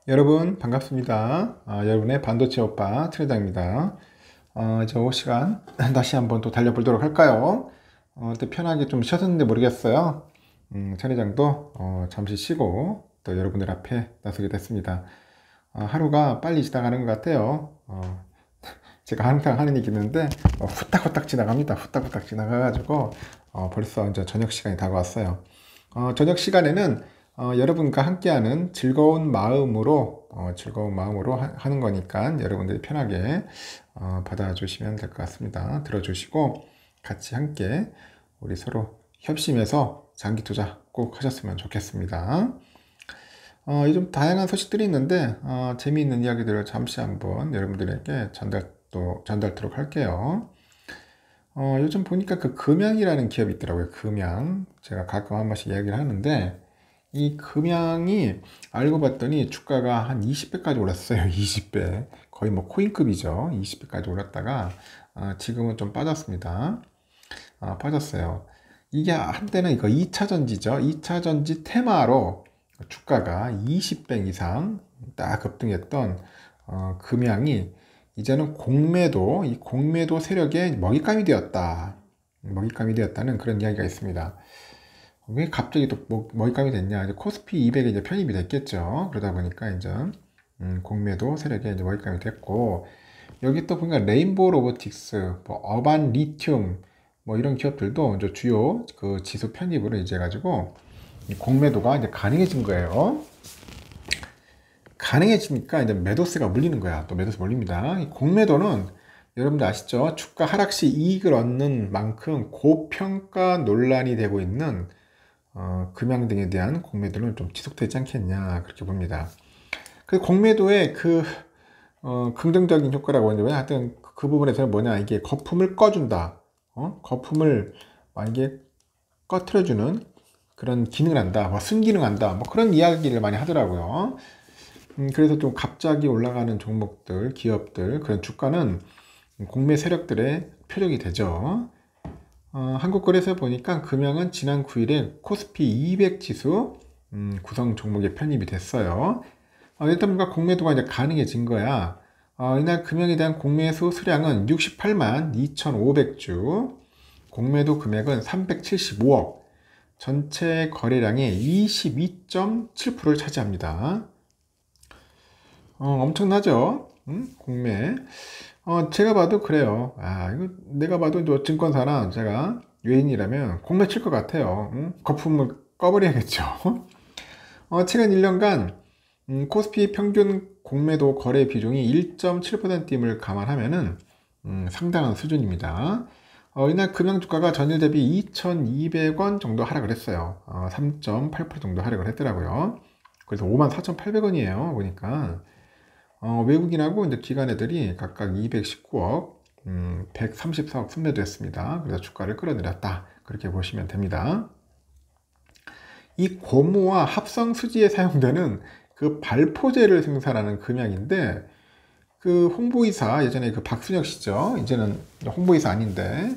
여러분 반갑습니다. 여러분의 반도체 오빠 트레이더입니다. 이제 5시간 다시 한번 또 달려보도록 할까요? 또 편하게 좀 쉬었는데 모르겠어요. 트레이장도 잠시 쉬고 또 여러분들 앞에 나서게 됐습니다. 하루가 빨리 지나가는 것 같아요. 제가 항상 하는 얘기 있는데 후딱후딱 지나갑니다. 후딱후딱 지나가가지고 벌써 이제 저녁 시간이 다가왔어요. 저녁 시간에는 여러분과 함께하는 즐거운 마음으로 하는 거니까 여러분들이 편하게 받아주시면 될 것 같습니다. 들어주시고 같이 함께 우리 서로 협심해서 장기 투자 꼭 하셨으면 좋겠습니다. 요즘 다양한 소식들이 있는데 재미있는 이야기들을 잠시 한번 여러분들에게 전달토록 할게요. 요즘 보니까 그 금양이라는 기업이 있더라고요. 금양. 제가 가끔 한 번씩 이야기를 하는데 이 금양이 알고 봤더니 주가가 한 20배까지 올랐어요. 20배. 거의 뭐 코인급이죠. 20배까지 올랐다가 지금은 좀 빠졌습니다. 빠졌어요. 이게 한때는 이거 2차전지죠. 2차전지 테마로 주가가 20배 이상 딱 급등했던 금양이 이제는 이 공매도 세력의 먹잇감이 되었다. 먹잇감이 되었다는 그런 이야기가 있습니다. 왜 갑자기 또 먹잇감이 됐냐? 이제 코스피 200에 이제 편입이 됐겠죠. 그러다 보니까 이제 공매도 세력에 이제 먹잇감이 됐고, 여기 또 보니까 레인보우 로보틱스, 뭐 어반 리튬, 뭐 이런 기업들도 이제 주요 그 지수 편입으로 이제 가지고 이 공매도가 이제 가능해진 거예요. 가능해지니까 이제 매도세가 물리는 거야. 또 매도세 몰립니다. 이 공매도는 여러분들 아시죠? 주가 하락 시 이익을 얻는 만큼 고평가 논란이 되고 있는 금양 등에 대한 공매도는 좀 지속되지 않겠냐 그렇게 봅니다. 그 공매도의 긍정적인 효과라고 하는데 하여튼 그 부분에서는 뭐냐 이게 거품을 꺼준다. 거품을 만약에 꺼트려주는 그런 기능을 한다. 뭐 순기능한다. 뭐 그런 이야기를 많이 하더라고요. 그래서 좀 갑자기 올라가는 종목들, 기업들 그런 주가는 공매 세력들의 표적이 되죠. 한국거래소 보니까 금양은 지난 9일에 코스피 200 지수 구성 종목에 편입이 됐어요. 일단 뭔가 공매도가 이제 가능해진 거야. 이날 금양에 대한 공매수 수량은 68만 2,500주, 공매도 금액은 375억, 전체 거래량의 22.7%를 차지합니다. 엄청나죠? 공매. 제가 봐도 그래요. 이거 내가 봐도 저 증권사나 제가 외인이라면 공매 칠 것 같아요. 거품을 꺼버려야겠죠. 최근 1년간 코스피 평균 공매도 거래 비중이 1.7%임을 감안하면은 상당한 수준입니다. 이날 금양주가가 전일 대비 2,200원 정도 하락을 했어요. 3.8% 정도 하락을 했더라고요. 그래서 54,800원이에요. 보니까. 외국인하고 이제 기관 애들이 각각 219억, 134억 순매도했습니다. 그래서 주가를 끌어내렸다. 그렇게 보시면 됩니다. 이 고무와 합성 수지에 사용되는 그 발포제를 생산하는 금양인데, 그 홍보이사, 예전에 그 박순혁 씨죠. 이제는 홍보이사 아닌데,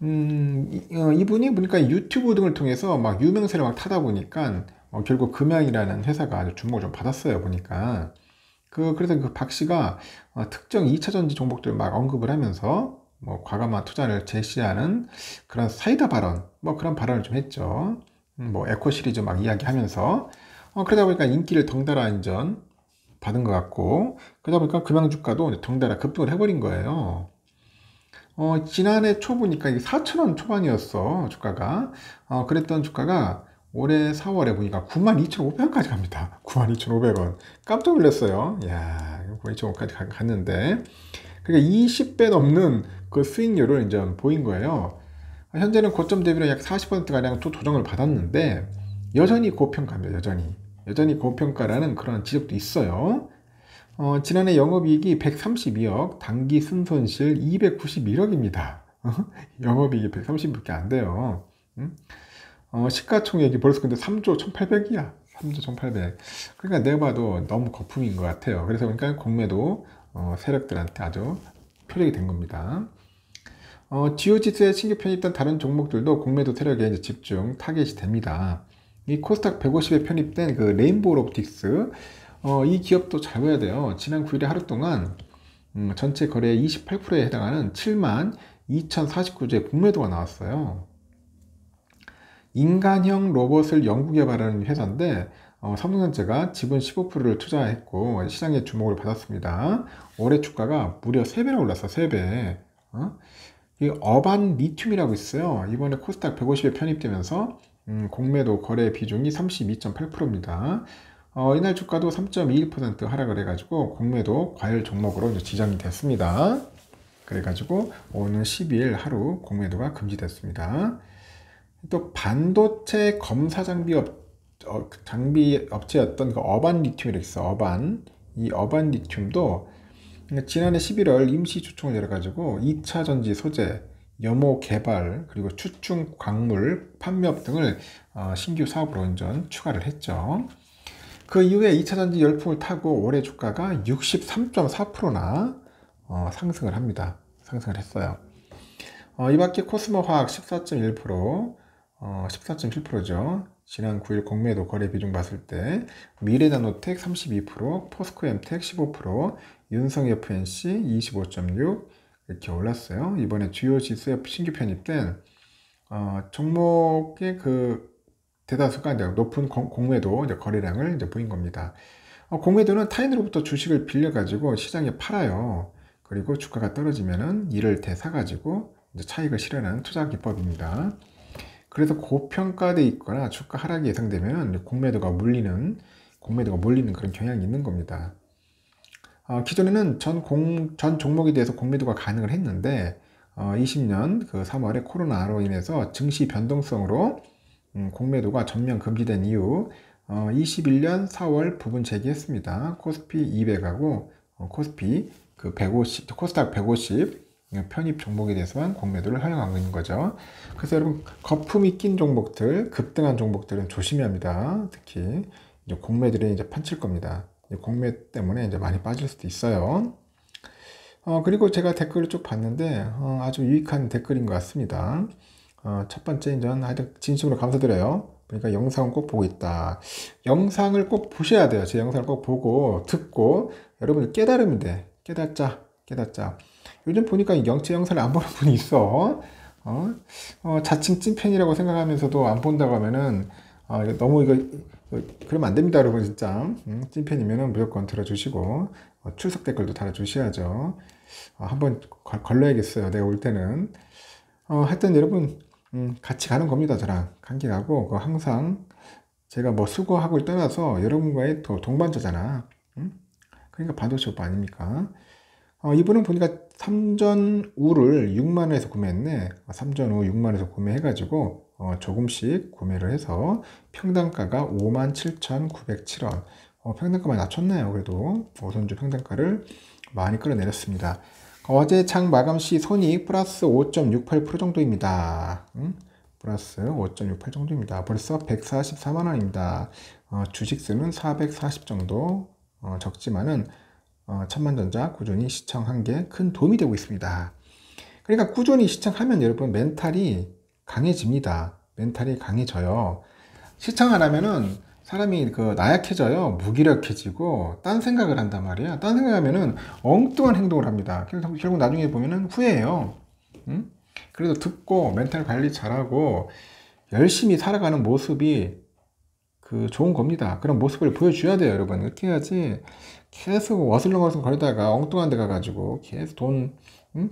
이분이 보니까 유튜브 등을 통해서 막 유명세를 막 타다 보니까, 결국 금양이라는 회사가 아주 주목을 좀 받았어요. 보니까. 그래서 그 박 씨가 특정 2차전지 종목들 막 언급을 하면서 뭐 과감한 투자를 제시하는 그런 사이다 발언, 뭐 그런 발언을 좀 했죠. 뭐 에코 시리즈 막 이야기하면서 그러다 보니까 인기를 덩달아 인전 받은 것 같고 그러다 보니까 금양주가도 덩달아 급등을 해버린 거예요. 지난해 초 보니까 이게 4,000원 초반이었어 주가가. 그랬던 주가가 올해 4월에 보니까 92,500원까지 갑니다. 92,500원. 깜짝 놀랐어요. 이야, 92,500원까지 갔는데. 그러니까 20배 넘는 그 수익률을 이제 보인 거예요. 현재는 고점 대비로 약 40%가량 또 조정을 받았는데, 여전히 고평가입니다. 여전히 고평가라는 그런 지적도 있어요. 지난해 영업이익이 132억, 단기 순손실 291억입니다. 영업이익이 130억밖에 안 돼요. 시가총액이 벌써 근데 3조 1800이야. 3조 1800. 그러니까 내가 봐도 너무 거품인 것 같아요. 그래서 그러니까 공매도 세력들한테 아주 표적이 된 겁니다. 지오 지수에 신규 편입된 다른 종목들도 공매도 세력에 이제 집중 타겟이 됩니다. 이 코스닥 150에 편입된 그 레인보우 로보틱스 이 기업도 잘 봐야 돼요. 지난 9일에 하루 동안 전체 거래의 28%에 해당하는 7만 2049주의 공매도가 나왔어요. 인간형 로봇을 연구 개발하는 회사인데 삼성전자가 지분 15%를 투자했고 시장의 주목을 받았습니다. 올해 주가가 무려 3배나 올랐어. 3배. 이 어반 리튬이라고 있어요. 이번에 코스닥 150에 편입되면서 공매도 거래 비중이 32.8%입니다. 이날 주가도 3.21% 하락을 해가지고 공매도 과열 종목으로 이제 지정이 됐습니다. 그래가지고 오늘 12일 하루 공매도가 금지됐습니다. 또 반도체 검사 장비 업체였던 그 어반 리튬이라고 있어. 이 어반 리튬도 지난해 11월 임시 주총을 열어가지고 2차 전지 소재, 염호 개발, 그리고 추중 광물 판매업 등을 신규 사업으로 완전 추가를 했죠. 그 이후에 2차 전지 열풍을 타고 올해 주가가 63.4%나 상승을 합니다. 상승을 했어요. 이 밖에 코스모화학 14.1%, 14.7%죠. 지난 9일 공매도 거래 비중 봤을 때 미래나노텍 32%, 포스코엠텍 15%, 윤성 FNC 25.6 이렇게 올랐어요. 이번에 주요 지수에 신규 편입된 종목의 그 대다수가 이제 높은 공매도 이제 거래량을 이제 보인 겁니다. 공매도는 타인으로부터 주식을 빌려가지고 시장에 팔아요. 그리고 주가가 떨어지면은 이를 대사가지고 이제 차익을 실현하는 투자 기법입니다. 그래서 고평가돼 있거나 주가 하락이 예상되면 공매도가 몰리는 그런 경향이 있는 겁니다. 기존에는 전 종목에 대해서 공매도가 가능을 했는데 20년 그 3월에 코로나로 인해서 증시 변동성으로 공매도가 전면 금지된 이후 21년 4월 부분 재개했습니다. 코스피 200하고 코스피 그 150, 코스닥 150 편입 종목에 대해서만 공매도를 허용하고 있는 거죠. 그래서 여러분 거품이 낀 종목들, 급등한 종목들은 조심해야 합니다. 특히 이제 공매들이 이제 판칠 겁니다. 공매 때문에 이제 많이 빠질 수도 있어요. 그리고 제가 댓글을 쭉 봤는데 아주 유익한 댓글인 것 같습니다. 첫 번째 이제 하여튼 진심으로 감사드려요. 그러니까 영상은 꼭 보고 있다. 영상을 꼭 보셔야 돼요. 제 영상을 꼭 보고 듣고 여러분이 깨달으면 돼. 깨닫자. 요즘 보니까 제 영상을 안 보는 분이 있어. 자칭 찐팬이라고 생각하면서도 안 본다고 하면은 너무 이거 그러면 안 됩니다, 여러분. 진짜 찐팬이면은 무조건 들어주시고 출석 댓글도 달아주셔야죠. 한번 걸러야겠어요. 내가 올 때는 하여튼 여러분 같이 가는 겁니다. 저랑 함께 가고 항상 제가 뭐 수고하고를 떠나서 여러분과의 동반자잖아. 그러니까 반도체 오빠 아닙니까? 이분은 보니까 삼전우를 6만원에서 구매했네. 삼전우 6만원에서 구매해가지고 조금씩 구매를 해서 평단가가 57,907원. 평단가 많이 낮췄나요? 그래도 오선주 평단가를 많이 끌어내렸습니다. 어제 장 마감시 손익 플러스 5.68% 정도입니다. 플러스 5.68 정도입니다. 벌써 144만원입니다. 주식수는 440 정도 적지만은 천만전자 꾸준히 시청한 게 큰 도움이 되고 있습니다. 그러니까 꾸준히 시청하면 여러분 멘탈이 강해집니다. 멘탈이 강해져요. 시청 안 하면은 사람이 나약해져요. 무기력해지고 딴 생각을 한단 말이야. 딴 생각하면은 엉뚱한 행동을 합니다. 결국 나중에 보면은 후회해요. 그래도 듣고 멘탈 관리 잘하고 열심히 살아가는 모습이 좋은 겁니다. 그런 모습을 보여줘야 돼요, 여러분. 이렇게 해야지 계속 어슬렁어슬렁 거리다가 엉뚱한 데 가가지고 계속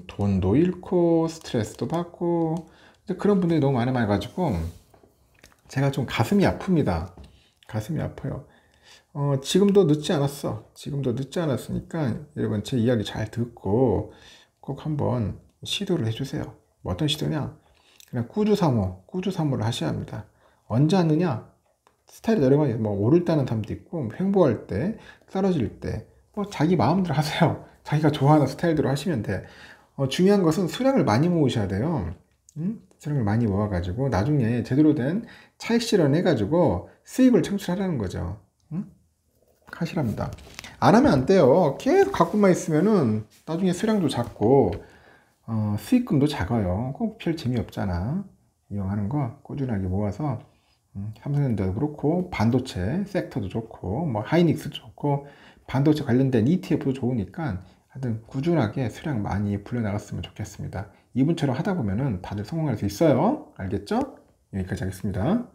돈도 잃고 스트레스도 받고 그런 분들이 너무 많이 가지고 제가 좀 가슴이 아픕니다. 가슴이 아파요. 지금도 늦지 않았어. 지금도 늦지 않았으니까 여러분 제 이야기 잘 듣고 꼭 한번 시도를 해주세요. 뭐 어떤 시도냐? 그냥 꾸주사모를 하셔야 합니다. 언제 하느냐? 스타일이 여러 가지, 오를 때는 사람도 있고, 횡보할 때, 떨어질 때, 자기 마음대로 하세요. 자기가 좋아하는 스타일대로 하시면 돼. 중요한 것은 수량을 많이 모으셔야 돼요. 수량을 많이 모아가지고, 나중에 제대로 된 차익 실현해가지고, 수익을 창출하라는 거죠. 하시랍니다. 안 하면 안 돼요. 계속 갖고만 있으면은, 나중에 수량도 작고, 수익금도 작아요. 꼭 별 재미없잖아. 이용하는 거 꾸준하게 모아서, 삼성전자도 그렇고 반도체 섹터도 좋고 뭐 하이닉스도 좋고 반도체 관련된 ETF도 좋으니까 하여튼 꾸준하게 수량 많이 불려나갔으면 좋겠습니다. 이분처럼 하다 보면은 다들 성공할 수 있어요. 알겠죠? 여기까지 하겠습니다.